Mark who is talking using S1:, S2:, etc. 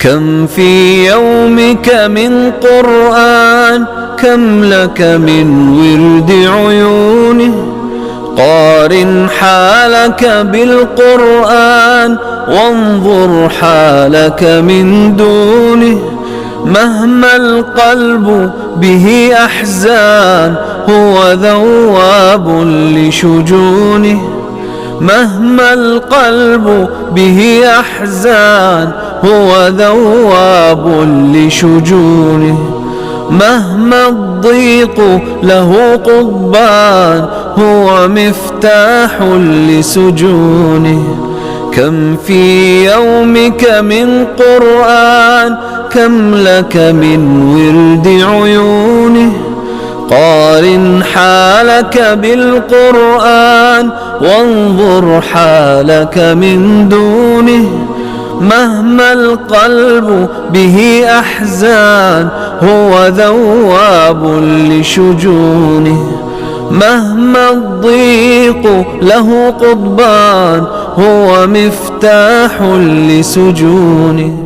S1: كم في يومك من قرآن، كم لك من ورد عيونه. قارن حالك بالقرآن وانظر حالك من دونه. مهما القلب به أحزان هو ذواب لشجونه. مهما القلب به أحزان هو ذواب لشجونه. مهما الضيق له قضبان هو مفتاح لسجونه. كم في يومك من قرآن، كم لك من ورد عيونه. قارن حالك بالقرآن وانظر حالك من دونه. مهما القلب به أحزان هو ذواب لشجونه. مهما الضيق له قضبان هو مفتاح لسجونه.